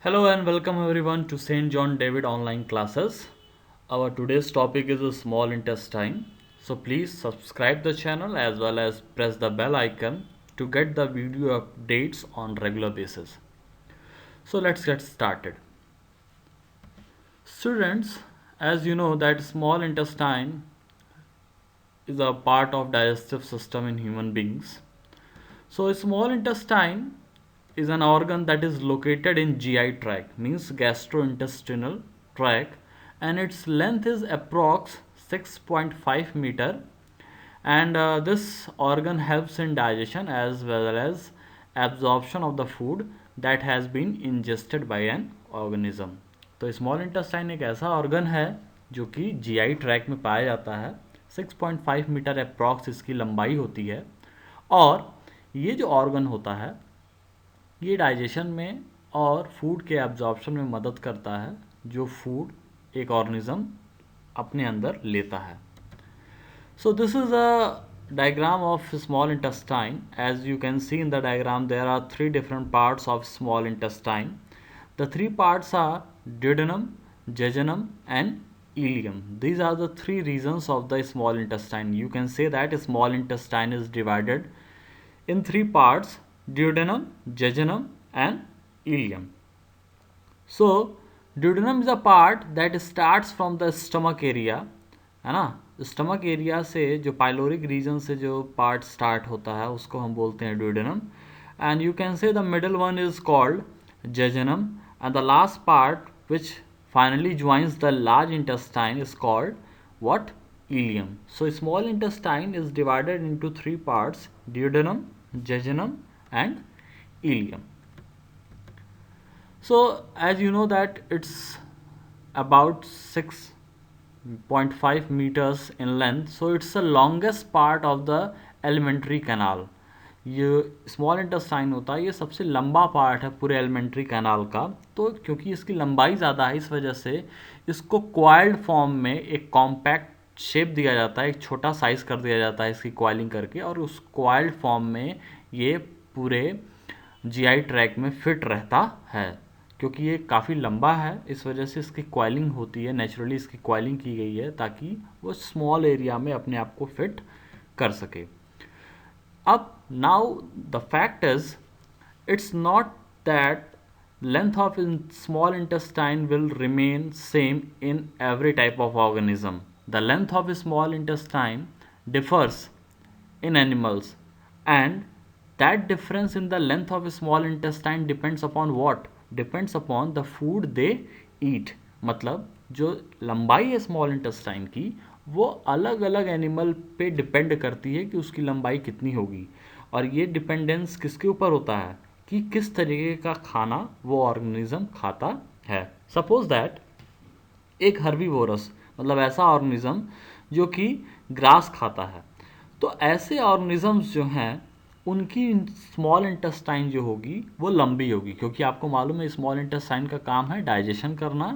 Hello and welcome everyone to St. John David online classes. Our today's topic is the small intestine. So please subscribe the channel as well as press the bell icon to get the video updates on regular basis. So let's get started. Students, as you know that small intestine is a part of digestive system in human beings. So a small intestine is an organ that is located in GI tract, means gastrointestinal tract, and its length is approx 6.5 meter, and this organ helps in digestion as well as absorption of the food that has been ingested by an organism. तो small intestine एक ऐसा organ है जो कि GI tract में पाया जाता है. 6.5 मीटर अप्रॉक्स इसकी लंबाई होती है, और ये जो ऑर्गन होता है ये डाइजेशन में और फूड के एब्जॉर्प्शन में मदद करता है जो फूड एक ऑर्गेनिज्म अपने अंदर लेता है. So this is a diagram of small intestine. As you can see in the diagram, there are three different parts of small intestine. The three parts are duodenum, jejunum and ileum. These are the three regions of the small intestine. You can say that small intestine is divided in three parts: duodenum, jejunum and ileum. So duodenum is a part that starts from the stomach area, है ना. Stomach area से जो pyloric reason से जो part start होता है उसको हम बोलते हैं duodenum, and you can say the middle one is called jejunum, and the last part which finally joins the large intestine is called what, ileum. So small intestine is divided into three parts: duodenum, jejunum and ileum. So as you know that it's about 6.5 meters in length, so it's the longest part of the alimentary canal. ये small intestine होता है, ये सबसे लंबा part है पूरे alimentary canal का. तो क्योंकि इसकी लंबाई ज़्यादा है इस वजह से इसको क्वाइल्ड फॉर्म में एक कॉम्पैक्ट शेप दिया जाता है, एक छोटा साइज़ कर दिया जाता है इसकी क्वाइलिंग करके, और उस क्वाइल्ड फॉर्म में ये पूरे जीआई ट्रैक में फिट रहता है. क्योंकि ये काफ़ी लंबा है इस वजह से इसकी क्वाइलिंग होती है, नेचुरली इसकी क्वाइलिंग की गई है ताकि वो स्मॉल एरिया में अपने आप को फिट कर सके. अब now the fact is it's not that length of small intestine will remain same in every type of organism. The length of small intestine differs in animals, and that difference in the length of a small intestine depends upon what? Depends upon the food they eat. मतलब जो लंबाई है small intestine की वो अलग अलग animal पे depend करती है कि उसकी लंबाई कितनी होगी, और ये डिपेंडेंस किसके ऊपर होता है कि किस तरीके का खाना वो ऑर्गेनिज्म खाता है. सपोज दैट एक हर्बीवोरस, मतलब ऐसा ऑर्गेनिज्म जो कि ग्रास खाता है, तो ऐसे ऑर्गेनिजम्स जो हैं उनकी स्मॉल इंटेस्टाइन जो होगी वो लंबी होगी, क्योंकि आपको मालूम है स्मॉल इंटेस्टाइन का काम है डाइजेशन करना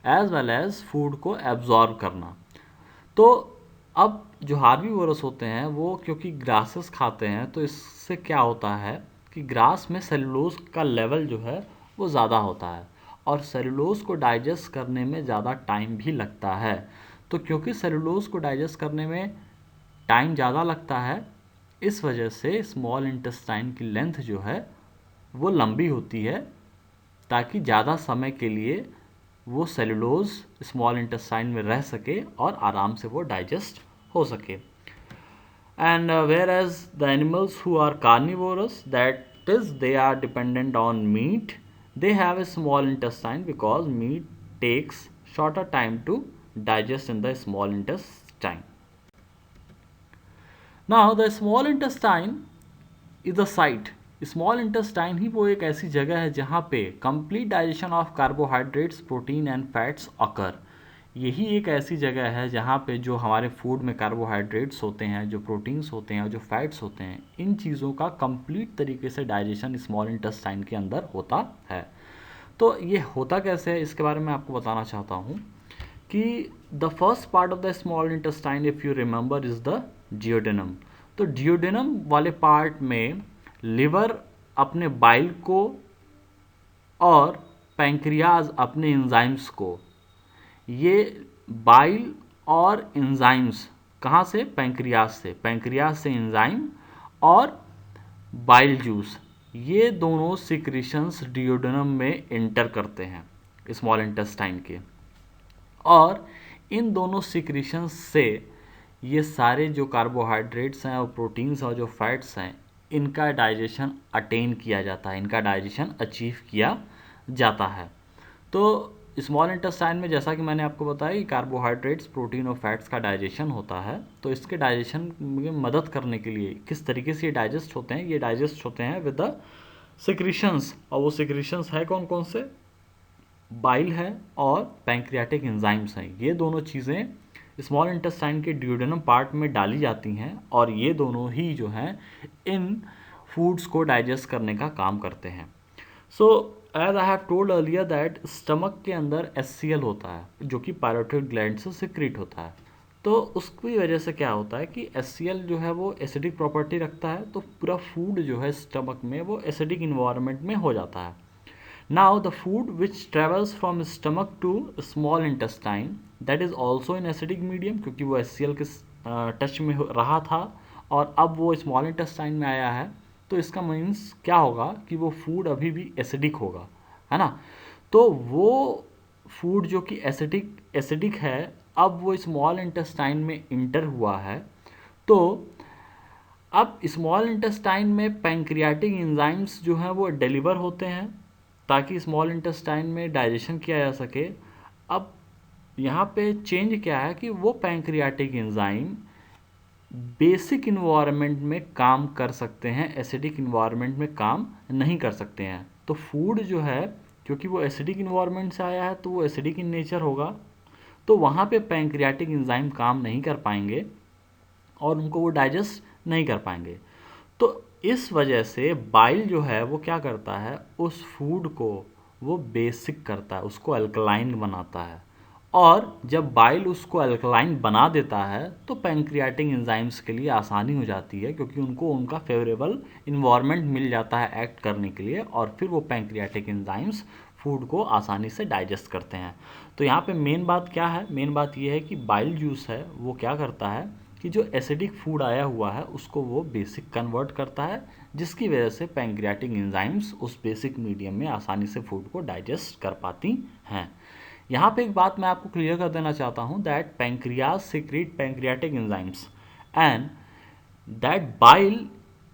एज वेल एज फूड को एब्जॉर्ब करना. तो अब जो हार्बीवोरस होते हैं वो क्योंकि ग्रासेस खाते हैं, तो इससे क्या होता है कि ग्रास में सेलुलोज का लेवल जो है वो ज़्यादा होता है, और सेलुलोज को डाइजेस्ट करने में ज़्यादा टाइम भी लगता है. तो क्योंकि सेलुलोज को डाइजेस्ट करने में टाइम ज़्यादा लगता है, इस वजह से स्मॉल इंटेस्टाइन की लेंथ जो है वो लंबी होती है ताकि ज़्यादा समय के लिए वो सेलुलोज स्मॉल इंटेस्टाइन में रह सके और आराम से वो डाइजेस्ट हो सके. And where as the animals who are carnivorous, that is they are dependent on meat, they have a small intestine because meat takes shorter time to digest in the small intestine. Now the small intestine is a site. Small intestine ही वो एक ऐसी जगह है जहाँ पे complete digestion of carbohydrates, protein and fats occur. यही एक ऐसी जगह है जहाँ पे जो हमारे फूड में कार्बोहाइड्रेट्स होते हैं, जो प्रोटीन्स होते हैं और जो फैट्स होते हैं, इन चीज़ों का कंप्लीट तरीके से डाइजेशन स्मॉल इंटेस्टाइन के अंदर होता है. तो ये होता कैसे है इसके बारे में आपको बताना चाहता हूँ कि the first part of the small intestine if you remember is the duodenum. तो डियोडेनम वाले पार्ट में लिवर अपने बाइल को और पैंक्रियाज अपने एंजाइम्स को ये बाइल और एंजाइम्स कहाँ से, पैंक्रियाज से एंजाइम और बाइल जूस, ये दोनों सिक्रीशंस डियोडेनम में एंटर करते हैं स्मॉल इंटेस्टाइन के, और इन दोनों सिक्रीशंस से ये सारे जो कार्बोहाइड्रेट्स हैं और प्रोटीन्स और जो फैट्स हैं इनका डाइजेशन अटेन किया जाता है, इनका डाइजेशन अचीव किया जाता है। तो स्मॉल इंटेस्टाइन में जैसा कि मैंने आपको बताया कि कार्बोहाइड्रेट्स, प्रोटीन और फैट्स का डाइजेशन होता है, तो इसके डाइजेशन में मदद करने के लिए किस तरीके से ये डाइजेस्ट होते हैं, ये डाइजेस्ट होते हैं विद द सिक्रीशंस, और वो सिक्रीशंस है कौन कौन से, बाइल है और पैंक्रियाटिक एंजाइम्स हैं। ये दोनों चीज़ें स्मॉल इंटेस्टाइन के ड्यूडेनम पार्ट में डाली जाती हैं और ये दोनों ही जो हैं इन फूड्स को डाइजेस्ट करने का काम करते हैं। So as I have told earlier that stomach के अंदर HCl होता है जो कि पायरोटिड ग्लैंड से सिक्रीट होता है। तो उसकी वजह से क्या होता है कि HCl जो है वो एसिडिक प्रॉपर्टी रखता है, तो पूरा फूड जो है स्टमक में वो एसिडिक इन्वायरमेंट में हो जाता है। Now the food which travels from stomach to small intestine that is also in acidic medium, क्योंकि वो HCl के टच में रहा था और अब वो स्मॉल इंटेस्टाइन में आया है, तो इसका मीन्स क्या होगा कि वो फूड अभी भी एसिडिक होगा, है ना। तो वो फूड जो कि एसिडिक है अब वो स्मॉल इंटेस्टाइन में इंटर हुआ है, तो अब स्मॉल इंटेस्टाइन में पैंक्रियाटिक एंजाइम्स जो हैं वो डिलीवर होते हैं ताकि स्मॉल इंटेस्टाइन में डाइजेशन किया जा सके। अब यहाँ पे चेंज क्या है कि वो पैंक्रियाटिक एंजाइम बेसिक इन्वायरमेंट में काम कर सकते हैं, एसिडिक इन्वायरमेंट में काम नहीं कर सकते हैं। तो फूड जो है क्योंकि वो एसिडिक इन्वायरमेंट से आया है तो वो एसिडिक इन नेचर होगा, तो वहाँ पे पैंक्रियाटिक एंजाइम काम नहीं कर पाएंगे और उनको वो डाइजेस्ट नहीं कर पाएंगे। तो इस वजह से बाइल जो है वो क्या करता है, उस फूड को वो बेसिक करता है, उसको अल्कलाइन बनाता है, और जब बाइल उसको अल्कलाइन बना देता है तो पैंक्रियाटिक एंजाइम्स के लिए आसानी हो जाती है क्योंकि उनको उनका फेवरेबल इन्वायरमेंट मिल जाता है एक्ट करने के लिए, और फिर वो पैंक्रियाटिक एंजाइम्स फूड को आसानी से डाइजेस्ट करते हैं। तो यहाँ पे मेन बात क्या है, मेन बात ये है कि बाइल जूस है वो क्या करता है कि जो एसिडिक फूड आया हुआ है उसको वो बेसिक कन्वर्ट करता है, जिसकी वजह से पैंक्रियाटिक एंजाइम्स उस बेसिक मीडियम में आसानी से फूड को डाइजेस्ट कर पाती हैं। यहाँ पे एक बात मैं आपको क्लियर कर देना चाहता हूँ that pancreas secrete pancreatic enzymes and that bile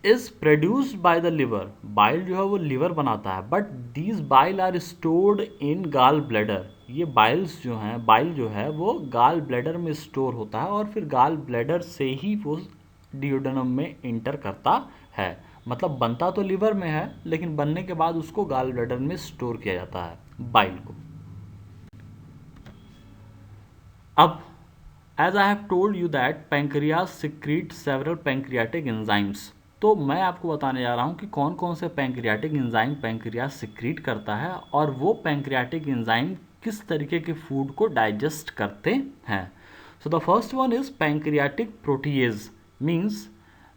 is produced by the liver. Bile जो है वो लिवर बनाता है, but these bile are stored in gall bladder. ये बाइल्स जो हैं, बाइल जो है वो गाल ब्लैडर में स्टोर होता है और फिर गाल ब्लैडर से ही वो डियोडेनम में इंटर करता है। मतलब बनता तो लिवर में है लेकिन बनने के बाद उसको गाल ब्लैडर में स्टोर किया जाता है बाइल को। अब as I have told you that pancreas secrete several pancreatic enzymes, तो मैं आपको बताने जा रहा हूँ कि कौन कौन से पैंक्रियाटिक एंजाइम पैंक्रियाज सिक्रीट करता है और वो पैंक्रियाटिक एंजाइम किस तरीके के फूड को डाइजेस्ट करते हैं। So the first one is pancreatic protease, means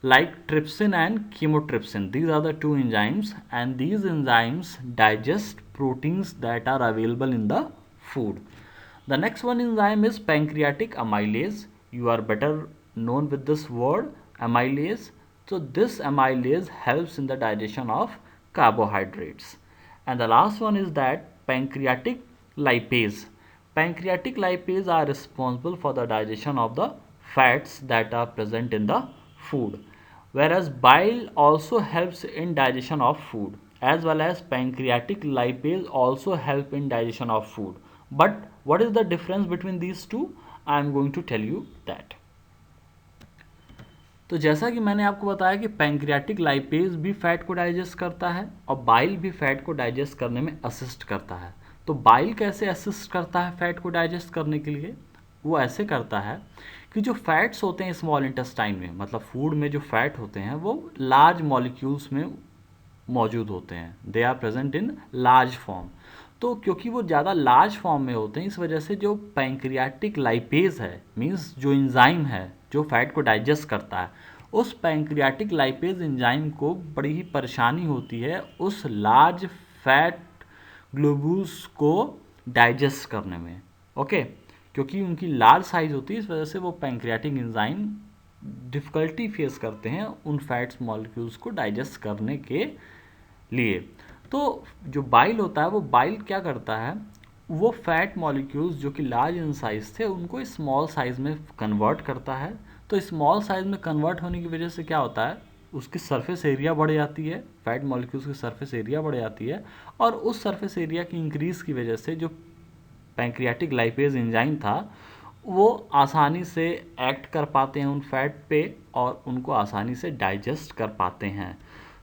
like trypsin and chymotrypsin. These are the two enzymes and these enzymes digest proteins that are available in the food. The next one enzyme is pancreatic amylase. You are better known with this word amylase. So this amylase helps in the digestion of carbohydrates. And the last one is that pancreatic lipase. Pancreatic lipase are responsible for the digestion of the fats that are present in the food. Whereas bile also helps in digestion of food, as well as pancreatic lipase also help in digestion of food. But what is the difference between these two? I am going to tell you that. तो जैसा कि मैंने आपको बताया कि pancreatic lipase भी fat को digest करता है और बाइल भी फैट को डाइजेस्ट करने में असिस्ट करता है। तो बाइल कैसे असिस्ट करता है फैट को डाइजेस्ट करने के लिए? वो ऐसे करता है कि जो फैट्स होते हैं स्मॉल इंटेस्टाइन में, मतलब फूड में जो फैट होते हैं वो लार्ज मॉलिक्यूल्स में मौजूद होते हैं, they are present in large form. तो क्योंकि वो ज़्यादा लार्ज फॉर्म में होते हैं इस वजह से जो पैंक्रियाटिक लाइपेज है, मींस जो एंजाइम है जो फैट को डाइजेस्ट करता है, उस पैंक्रियाटिक लाइपेज एंजाइम को बड़ी ही परेशानी होती है उस लार्ज फैट ग्लोबुल्स को डाइजेस्ट करने में। ओके, क्योंकि उनकी लार्ज साइज होती है, इस वजह से वो पैंक्रियाटिक एंजाइम डिफ़िकल्टी फेस करते हैं उन फैट्स मॉलिक्यूल्स को डाइजेस्ट करने के लिए। तो जो बाइल होता है, वो बाइल क्या करता है, वो फैट मॉलिक्यूल्स जो कि लार्ज इन साइज थे उनको स्मॉल साइज में कन्वर्ट करता है। तो स्मॉल साइज में कन्वर्ट होने की वजह से क्या होता है, उसकी सरफेस एरिया बढ़ जाती है, फैट मॉलिक्यूल्स की सरफेस एरिया बढ़ जाती है, और उस सरफेस एरिया की इंक्रीज़ की वजह से जो पैंक्रियाटिक लाइपेज एंजाइम था वो आसानी से एक्ट कर पाते हैं उन फैट पे और उनको आसानी से डाइजेस्ट कर पाते हैं।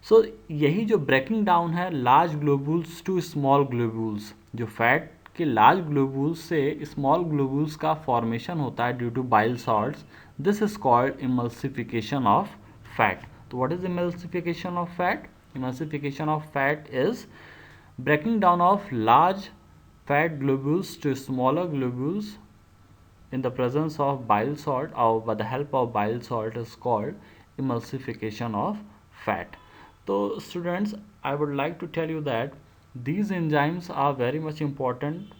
सो यही जो ब्रेकिंग डाउन है large globules to small globules, जो फैट के लार्ज ग्लोबुल्स से स्मॉल ग्लोबुल्स का फॉर्मेशन होता है due to bile salts, this is called emulsification of fat. तो what is emulsification of fat? Emulsification of fat is breaking down of large fat globules to smaller globules in the presence of bile salt, or by the help of bile salt is called emulsification of fat. So students, I would like to tell you that these enzymes are very much important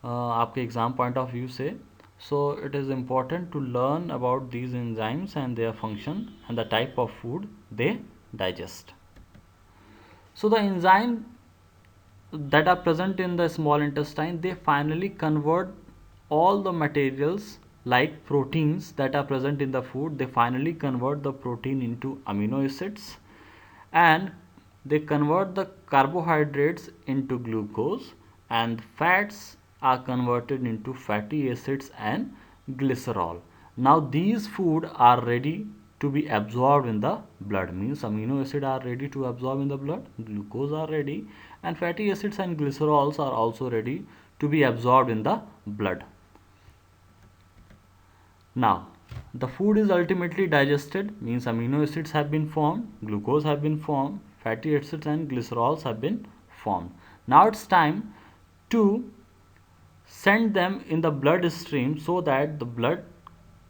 आपके exam point of view से। So it is important to learn about these enzymes and their function and the type of food they digest. So the enzyme that are present in the small intestine, they finally convert all the materials like proteins that are present in the food, they finally convert the protein into amino acids, and they convert the carbohydrates into glucose, and fats are converted into fatty acids and glycerol. Now these food are ready to be absorbed in the blood, means amino acid are ready to absorb in the blood, glucose are ready, and fatty acids and glycerols are also ready to be absorbed in the blood. Now the food is ultimately digested, means amino acids have been formed, glucose have been formed, fatty acids and glycerols have been formed. Now it's time to send them in the bloodstream so that the blood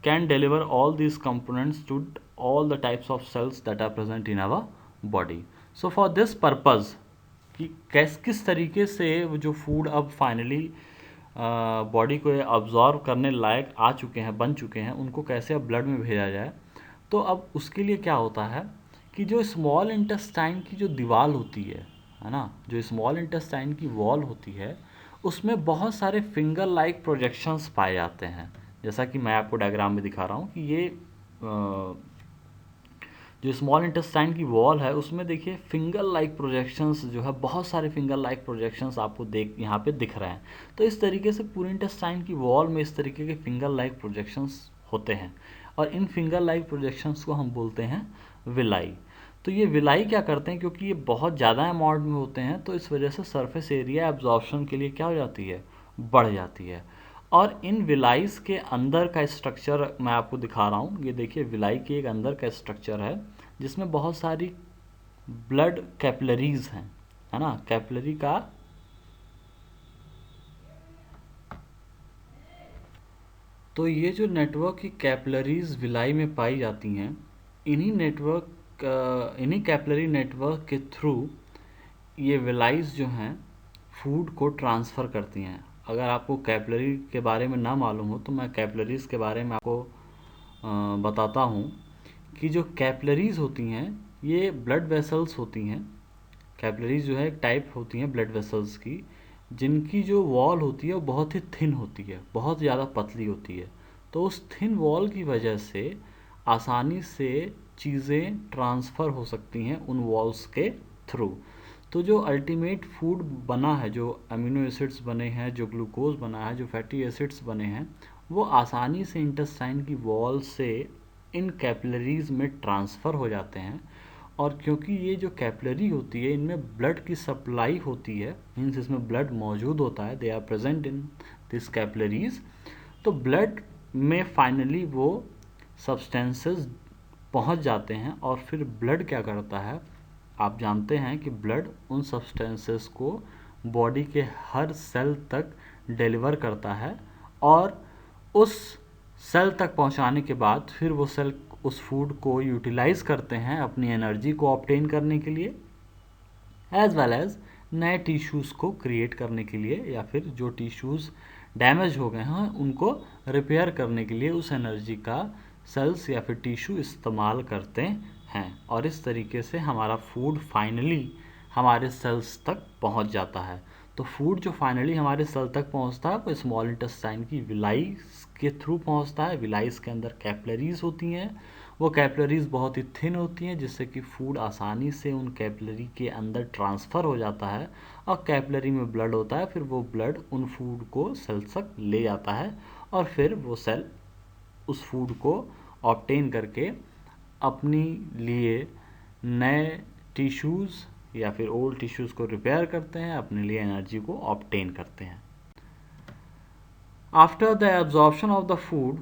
can deliver all these components to all the types of cells that are present in our body. So for this purpose कि किस तरीके से वो जो food अब finally body को absorb करने लायक आ चुके हैं, बन चुके हैं, उनको कैसे अब ब्लड में भेजा जाए। तो अब उसके लिए क्या होता है कि जो स्मॉल इंटेस्टाइन की जो दीवार होती है ना, जो स्मॉल इंटेस्टाइन की वॉल होती है, उसमें बहुत सारे फिंगर लाइक प्रोजेक्शंस पाए जाते हैं। जैसा कि मैं आपको डायग्राम में दिखा रहा हूँ कि ये जो स्मॉल इंटेस्टाइन की वॉल है उसमें देखिए फिंगर लाइक प्रोजेक्शंस जो है, बहुत सारे फिंगर लाइक प्रोजेक्शंस आपको यहाँ पे दिख रहे हैं। तो इस तरीके से पूरी इंटेस्टाइन की वॉल में इस तरीके के फिंगर लाइक प्रोजेक्शंस होते हैं, और इन फिंगर लाइक प्रोजेक्शंस को हम बोलते हैं विलाई। तो ये विलाई क्या करते हैं, क्योंकि ये बहुत ज़्यादा अमाउंट में होते हैं तो इस वजह से सरफेस एरिया एब्जॉर्प्शन के लिए क्या हो जाती है, बढ़ जाती है। और इन विलाइस के अंदर का स्ट्रक्चर मैं आपको दिखा रहा हूँ। ये देखिए विलाई के एक अंदर का स्ट्रक्चर है जिसमें बहुत सारी ब्लड कैपिलरीज हैं, है ना। कैपिलरी का तो ये जो नेटवर्क की कैपिलरीज विलाई में पाई जाती हैं, इन्हीं कैपिलरी नेटवर्क के थ्रू ये विलाइज जो हैं फूड को ट्रांसफ़र करती हैं। अगर आपको कैपिलरी के बारे में ना मालूम हो तो मैं कैपिलरीज़ के बारे में आपको बताता हूँ कि जो कैपिलरीज़ होती हैं ये ब्लड वेसल्स होती हैं। कैपिलरीज़ जो है एक टाइप होती हैं ब्लड वेसल्स की, जिनकी जो वॉल होती है वो बहुत ही थिन होती है, बहुत ज़्यादा पतली होती है। तो उस थिन वॉल की वजह से आसानी से चीज़ें ट्रांसफ़र हो सकती हैं उन वॉल्स के थ्रू। तो जो अल्टीमेट फूड बना है, जो अमीनो एसिड्स बने हैं, जो ग्लूकोज बना है, जो फैटी एसिड्स बने हैं, वो आसानी से इंटेस्टाइन की वॉल से इन कैपिलरीज़ में ट्रांसफ़र हो जाते हैं। और क्योंकि ये जो कैपिलरी होती है इनमें ब्लड की सप्लाई होती है, मीन्स इसमें ब्लड मौजूद होता है, they are present in this capillaries, तो ब्लड में फाइनली वो सब्सटेंसेस पहुंच जाते हैं। और फिर ब्लड क्या करता है, आप जानते हैं कि ब्लड उन सब्सटेंसेस को बॉडी के हर सेल तक डिलीवर करता है, और उस सेल तक पहुंचाने के बाद फिर वो सेल उस फूड को यूटिलाइज करते हैं अपनी एनर्जी को ऑब्टेन करने के लिए, एज वेल एज नए टिश्यूज़ को क्रिएट करने के लिए या फिर जो टिश्यूज़ डैमेज हो गए हैं उनको रिपेयर करने के लिए उस एनर्जी का सेल्स या फिर टिश्यू इस्तेमाल करते हैं। और इस तरीके से हमारा फूड फाइनली हमारे सेल्स तक पहुंच जाता है। तो फूड जो फाइनली हमारे सेल तक पहुंचता है वो स्मॉल इंटेस्टाइन की विलाई के थ्रू पहुंचता है। विलाइस के अंदर कैपिलरीज होती हैं, वो कैपिलरीज बहुत ही थिन होती हैं जिससे कि फूड आसानी से उन कैपिलरी के अंदर ट्रांसफ़र हो जाता है और कैपिलरी में ब्लड होता है, फिर वो ब्लड उन फूड को सेल तक ले जाता है और फिर वो सेल उस फूड को ऑब्टेन करके अपनी लिए नए टिश्यूज़ या फिर ओल्ड टिश्यूज़ को रिपेयर करते हैं, अपने लिए एनर्जी को ऑब्टेन करते हैं। After the absorption of the food,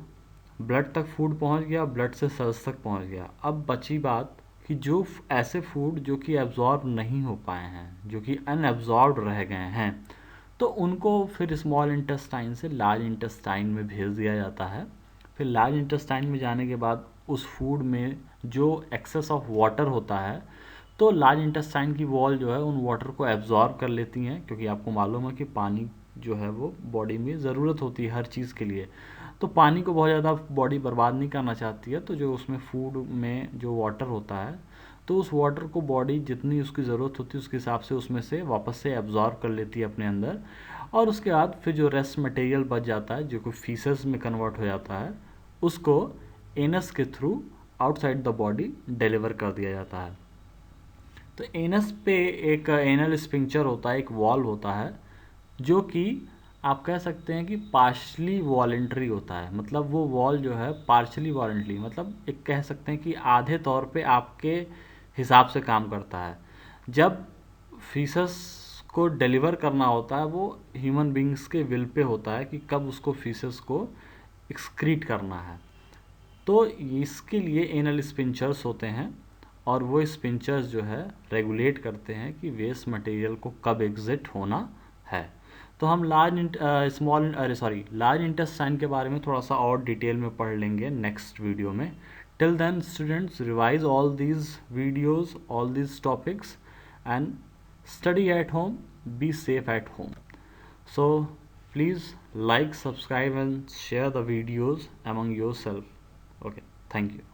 blood तक फूड पहुंच गया, ब्लड से सेल्स तक पहुंच गया। अब बची बात कि जो ऐसे फूड जो कि एब्जॉर्ब नहीं हो पाए हैं, जो कि अनएब्जॉर्ब्ड रह गए हैं, तो उनको फिर स्मॉल इंटेस्टाइन से लार्ज इंटेस्टाइन में भेज दिया जाता है। फिर लार्ज इंटेस्टाइन में जाने के बाद उस फूड में जो एक्सेस ऑफ वाटर होता है तो लार्ज इंटेस्टाइन की वॉल जो है उन वाटर को एब्जॉर्ब कर लेती हैं, क्योंकि आपको मालूम है कि पानी जो है वो बॉडी में ज़रूरत होती है हर चीज़ के लिए। तो पानी को बहुत ज़्यादा बॉडी बर्बाद नहीं करना चाहती है, तो जो उसमें फूड में जो वाटर होता है तो उस वाटर को बॉडी जितनी उसकी ज़रूरत होती है उसके हिसाब से उसमें से वापस से एब्जॉर्ब कर लेती है अपने अंदर। और उसके बाद फिर जो रेस्ट मटेरियल बच जाता है जो कि फीसेस में कन्वर्ट हो जाता है उसको एनस के through outside the body deliver कर दिया जाता है। तो एनस पे एक एनल स्फिंक्टर होता है, एक वॉल्व होता है जो कि आप कह सकते हैं कि पार्शली वॉलेंट्री होता है। मतलब वो वॉल जो है पार्शली वॉलेंट्री मतलब एक कह सकते हैं कि आधे तौर पे आपके हिसाब से काम करता है। जब फीसस को डिलीवर करना होता है वो ह्यूमन बींग्स के विल पे होता है कि कब उसको फीसस को एक्सक्रीट करना है। तो इसके लिए एनल स्पिंचर्स होते हैं और वो स्पिंचर्स जो है रेगुलेट करते हैं कि वेस्ट मटेरियल को कब एग्जिट होना है। तो हम लार्ज इंटेस्टाइन के बारे में थोड़ा सा और डिटेल में पढ़ लेंगे नेक्स्ट वीडियो में। Till then students revise all these videos, all these topics and study at home, be safe at home. So please like, subscribe and share the videos among yourself. Okay, thank you.